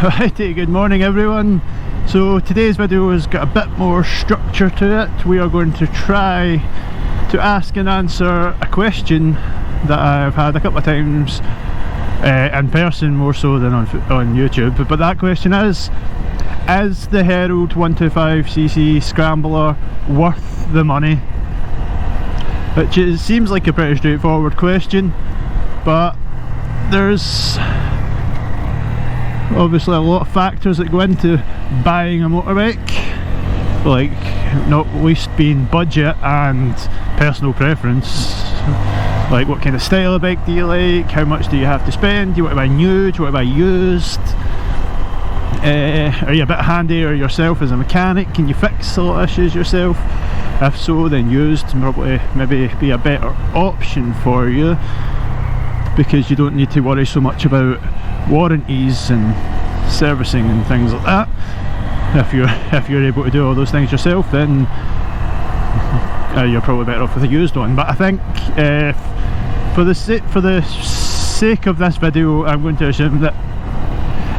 Righty, good morning everyone. So today's video has got a bit more structure to it. We are going to try to ask and answer a question that I've had a couple of times in person, more so than on YouTube. But that question is the Herald 125cc Scrambler worth the money? Which seems like a pretty straightforward question, but there's obviously a lot of factors that go into buying a motorbike, like not least being budget and personal preference. Like, what kind of style of bike do you like? How much do you have to spend? Do you want to buy new? Do you want to buy used? Are you a bit handy or yourself as a mechanic? Can you fix a lot of issues yourself? If so, then used can probably maybe be a better option for you, because you don't need to worry so much about warranties and servicing and things like that. If you're able to do all those things yourself, then you're probably better off with a used one. But I think for the sake of this video, I'm going to assume that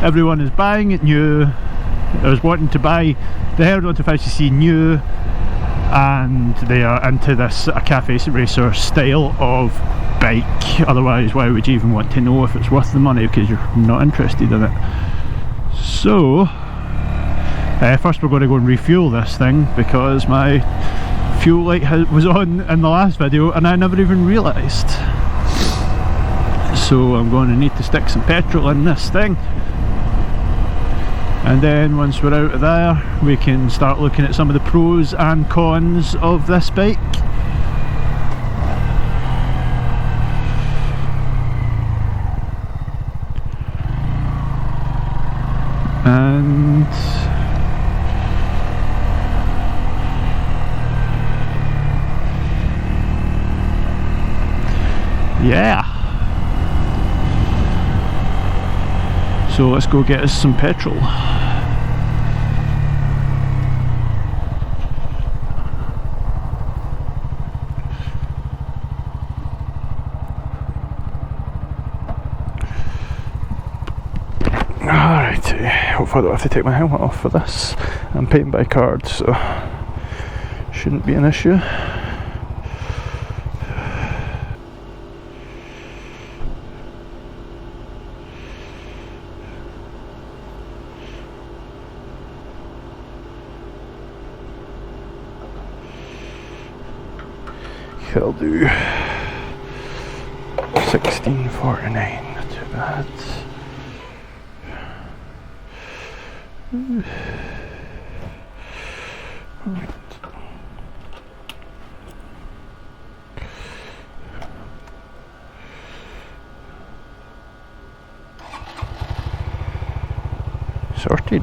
everyone is buying it new, or is wanting to buy the Herald 125cc new, and they are into this cafe racer style of bike. Otherwise, why would you even want to know if it's worth the money, because you're not interested in it? So first we're going to go and refuel this thing, because my fuel light was on in the last video and I never even realised. So I'm going to need to stick some petrol in this thing, and then once we're out of there we can start looking at some of the pros and cons of this bike. And yeah, so let's go get us some petrol. Alrighty, hopefully I don't have to take my helmet off for this. I'm paying by card, so shouldn't be an issue. I'll do 16.49, not too bad. Right. Sorted.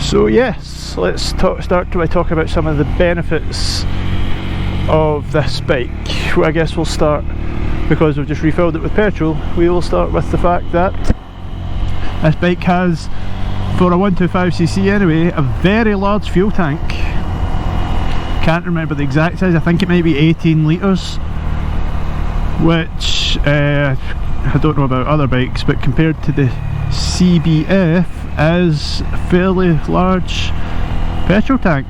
So yes, let's start to talk about some of the benefits of this bike. Well, I guess we'll start, because we've just refilled it with petrol, we will start with the fact that this bike has, for a 125cc anyway, a very large fuel tank. Can't remember the exact size, I think it might be 18 litres, which I don't know about other bikes, but compared to the CBF is a fairly large petrol tank.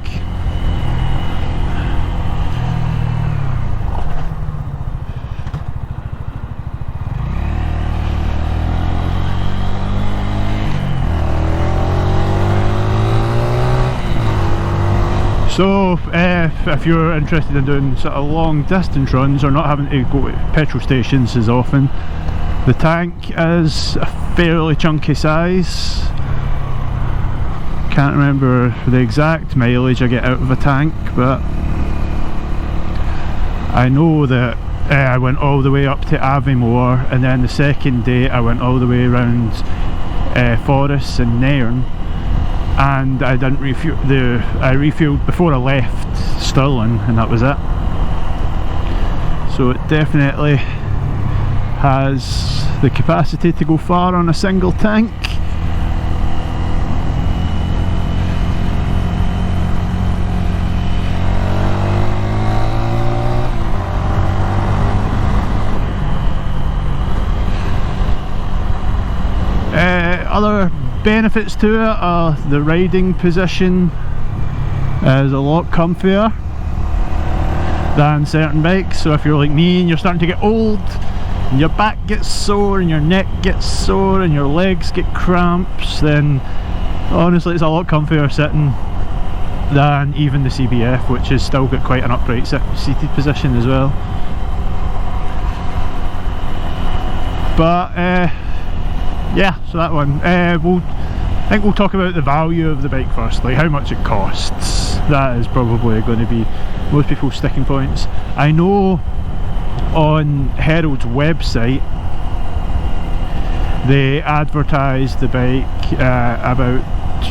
So if you're interested in doing sort of long distance runs or not having to go to petrol stations as often, the tank is a fairly chunky size. Can't remember the exact mileage I get out of a tank, but I know that I went all the way up to Aviemore, and then the second day I went all the way around Forres and Nairn, and I didn't refuel. I refueled before I left Stirling, and that was it. So it definitely has the capacity to go far on a single tank. Other benefits to it are the riding position is a lot comfier than certain bikes. So if you're like me and you're starting to get old and your back gets sore and your neck gets sore and your legs get cramps, then honestly it's a lot comfier sitting than even the CBF, which has still got quite an upright seated position as well. But yeah, so that one. I think we'll talk about the value of the bike first, like how much it costs. That is probably going to be most people's sticking points. I know on Herald's website they advertise the bike about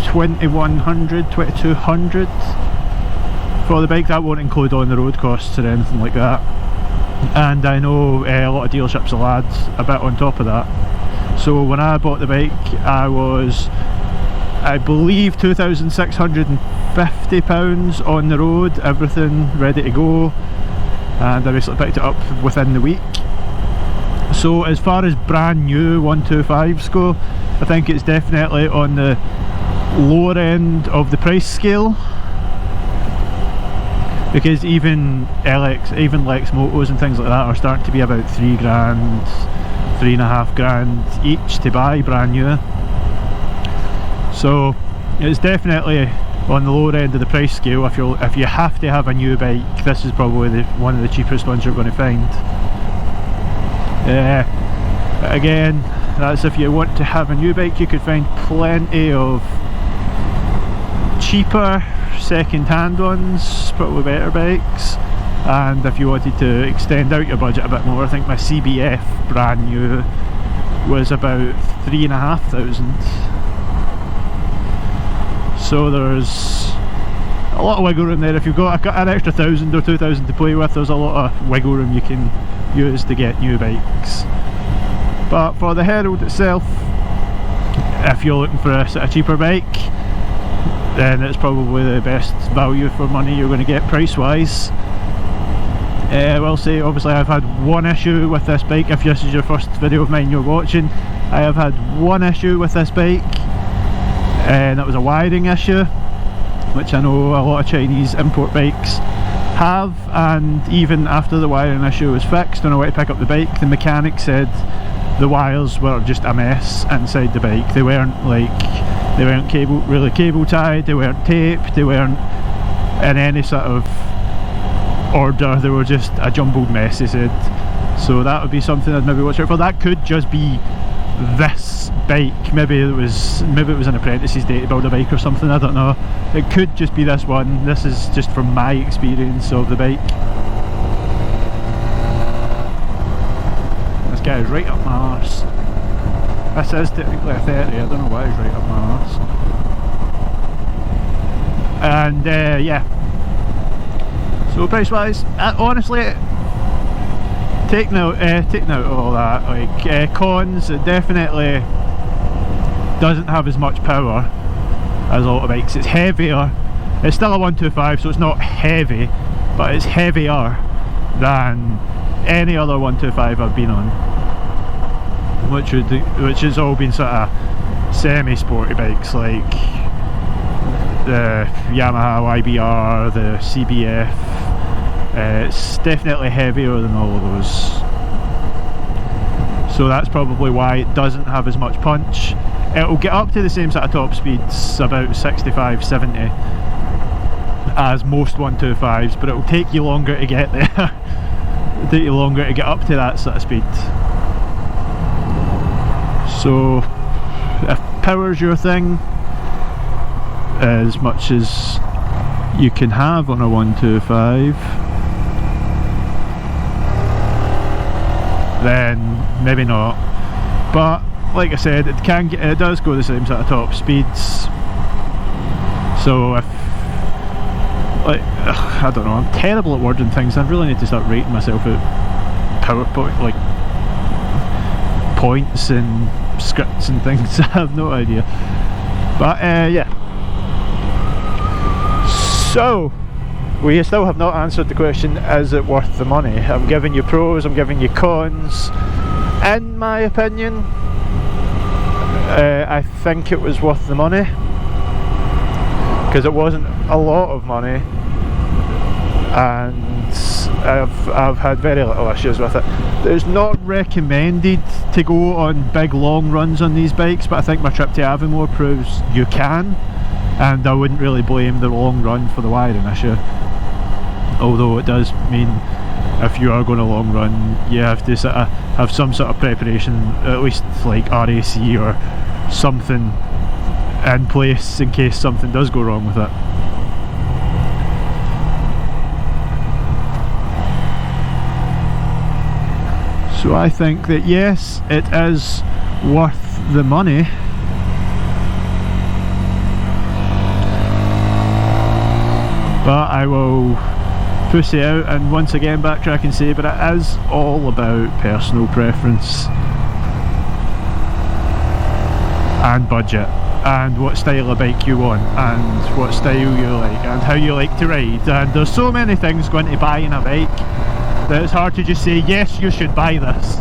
2100, 2200 for the bike. That won't include on the road costs or anything like that. And I know a lot of dealerships will add a bit on top of that. So when I bought the bike, I was, I believe, £2,650 on the road, everything ready to go, and I basically picked it up within the week. So as far as brand new 125s go, I think it's definitely on the lower end of the price scale, because even Lex Motos and things like that are starting to be about £3 grand, £3.5 grand each to buy brand new. So it's definitely on the lower end of the price scale. If you have to have a new bike, this is probably one of the cheapest ones you're going to find. But again, that's if you want to have a new bike. You could find plenty of cheaper second-hand ones, probably better bikes. And if you wanted to extend out your budget a bit more, I think my CBF brand new was about 3,500. So there's a lot of wiggle room there. If you've got an extra 1,000 or 2,000 to play with, there's a lot of wiggle room you can use to get new bikes. But for the Herald itself, if you're looking for a sort of cheaper bike, then it's probably the best value for money you're going to get price wise. I will say, obviously I've had one issue with this bike. If this is your first video of mine you're watching, I have had one issue with this bike, and that was a wiring issue, which I know a lot of Chinese import bikes have. And even after the wiring issue was fixed, when I went to pick up the bike, the mechanic said the wires were just a mess inside the bike. They weren't really cable tied, they weren't taped, they weren't in any sort of order, they were just a jumbled mess, he said. So that would be something I'd maybe watch out for. That could just be this bike. Maybe it was an apprentice's day to build a bike or something, I don't know. It could just be this one. This is just from my experience of the bike. This guy is right up my arse. This is technically a 30, I don't know why he's right up my arse. And yeah, so price wise, honestly, taking out all that, like cons, it definitely doesn't have as much power as a lot of bikes. It's heavier. It's still a 125, so it's not heavy, but it's heavier than any other 125 I've been on, which has all been sort of semi-sporty bikes like the Yamaha YBR, the CBF. It's definitely heavier than all of those, so that's probably why it doesn't have as much punch. It'll get up to the same sort of top speeds, about 65, 70, as most 125s, but it will take you longer to get there. It'll take you longer to get up to that sort of speed. So if power's your thing, as much as you can have on a 125, then maybe not. But like I said, it does go the same sort of top speeds. So if, like, I don't know, I'm terrible at wording things. I really need to start rating myself at PowerPoint, like points and scripts and things. I have no idea. But yeah. So we still have not answered the question, is it worth the money? I'm giving you pros, I'm giving you cons. In my opinion, I think it was worth the money, because it wasn't a lot of money, and I've had very little issues with it. It's not recommended to go on big long runs on these bikes, but I think my trip to Aviemore proves you can, and I wouldn't really blame the long run for the wiring issue. Although it does mean if you are going a long run, you have to sort of have some sort of preparation, at least like RAC or something in place in case something does go wrong with it. So I think that yes, it is worth the money. But I will push it out and once again backtrack and say, but it is all about personal preference and budget, and what style of bike you want, and what style you like, and how you like to ride. And there's so many things going to buying a bike that it's hard to just say, yes, you should buy this.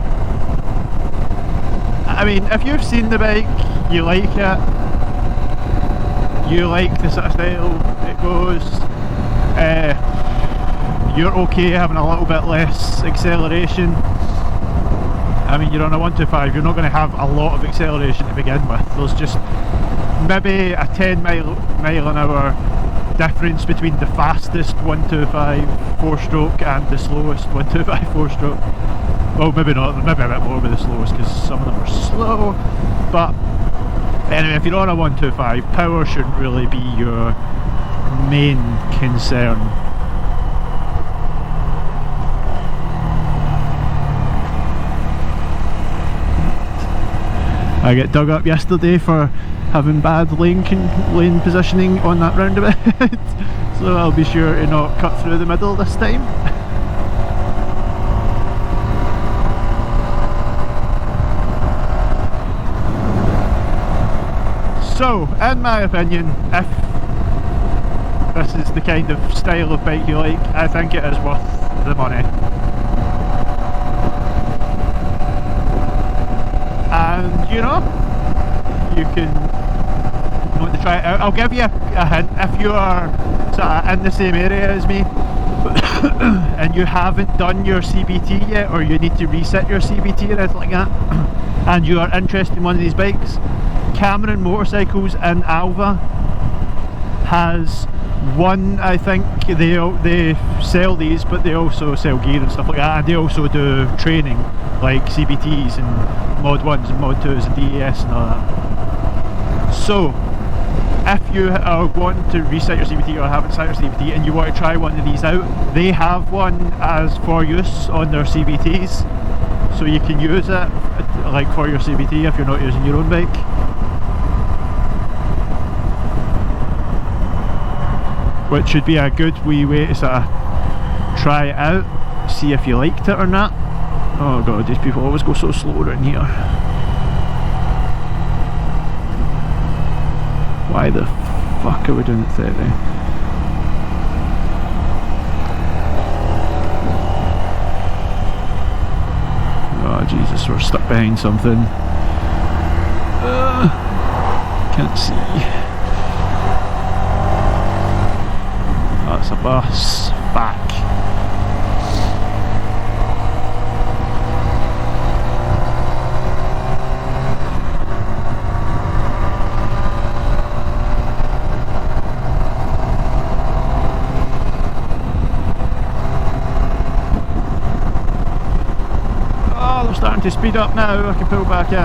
I mean, if you've seen the bike, you like it, you like the sort of style it goes, you're okay having a little bit less acceleration. I mean, you're on a 125, you're not going to have a lot of acceleration to begin with. There's just maybe a 10 mile an hour difference between the fastest 125 4-stroke and the slowest 125 4-stroke. Well, maybe not, maybe a bit more with the slowest, because some of them are slow. But anyway, if you're on a 125, power shouldn't really be your main concern. I get dug up yesterday for having bad lane positioning on that roundabout, so I'll be sure to not cut through the middle this time. So, in my opinion, if this is the kind of style of bike you like, I think it is worth the money. And you know, you can want to try it out. I'll give you a hint. If you are sort of in the same area as me and you haven't done your CBT yet, or you need to reset your CBT or anything like that, and you are interested in one of these bikes, Cameron Motorcycles in Alva has one. I think they sell these, but they also sell gear and stuff like that, and they also do training like CBTs and Mod 1s and Mod 2s and DES and all that. So if you are wanting to reset your CBT or haven't set your CBT and you want to try one of these out, they have one as for use on their CBTs, so you can use it like for your CBT if you're not using your own bike. Which should be a good wee way to sort of try it out, see if you liked it or not. Oh god, these people always go so slow around here. Why the fuck are we doing it 30? Oh Jesus, we're stuck behind something. Can't see. That's a bus. Back. to speed up now, I can pull back in.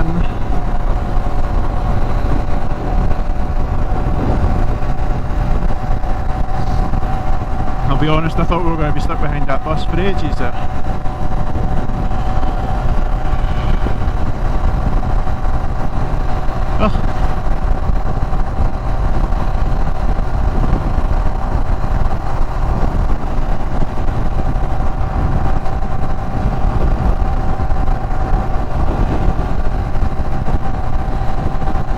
I'll be honest, I thought we were going to be stuck behind that bus for ages there. Oh.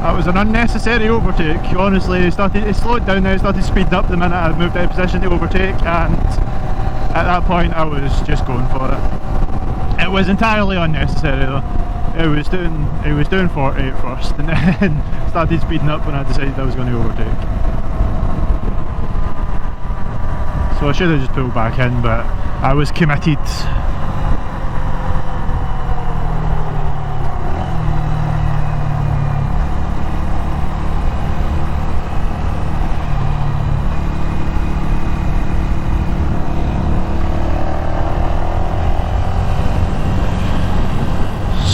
That was an unnecessary overtake, honestly. It slowed down now, it started speeding up the minute I moved out of position to overtake, and at that point I was just going for it. It was entirely unnecessary though. It was doing 40 at first and then started speeding up when I decided I was going to overtake. So I should have just pulled back in, but I was committed.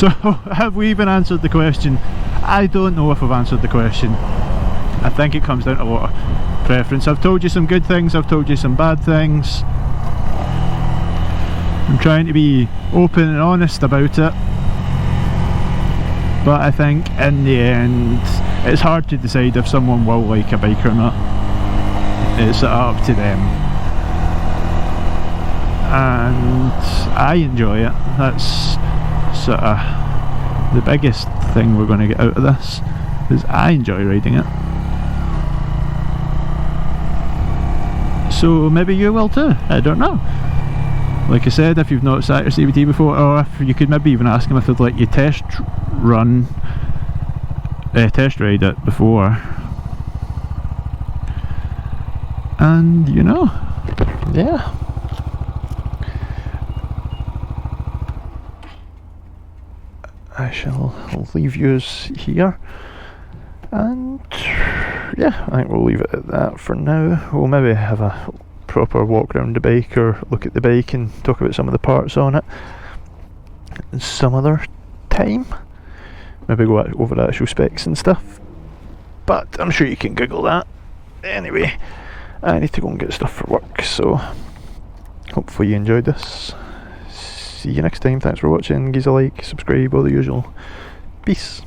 So, have we even answered the question? I don't know if I've answered the question. I think it comes down to a lot of preference. I've told you some good things, I've told you some bad things. I'm trying to be open and honest about it. But I think in the end, it's hard to decide if someone will like a bike or not. It's up to them. And I enjoy it. That's sort of the biggest thing we're going to get out of this, is I enjoy riding it. So maybe you will too, I don't know. Like I said, if you've not sat your CVT before, or if you could maybe even ask them if they'd let you test ride it before. And you know, yeah. I shall leave yous here, and yeah, I think we'll leave it at that for now. We'll maybe have a proper walk around the bike or look at the bike and talk about some of the parts on it some other time. Maybe go over the actual specs and stuff, but I'm sure you can Google that. Anyway, I need to go and get stuff for work, so hopefully you enjoyed this. See you next time. Thanks for watching. Give us a like, subscribe, all the usual. Peace.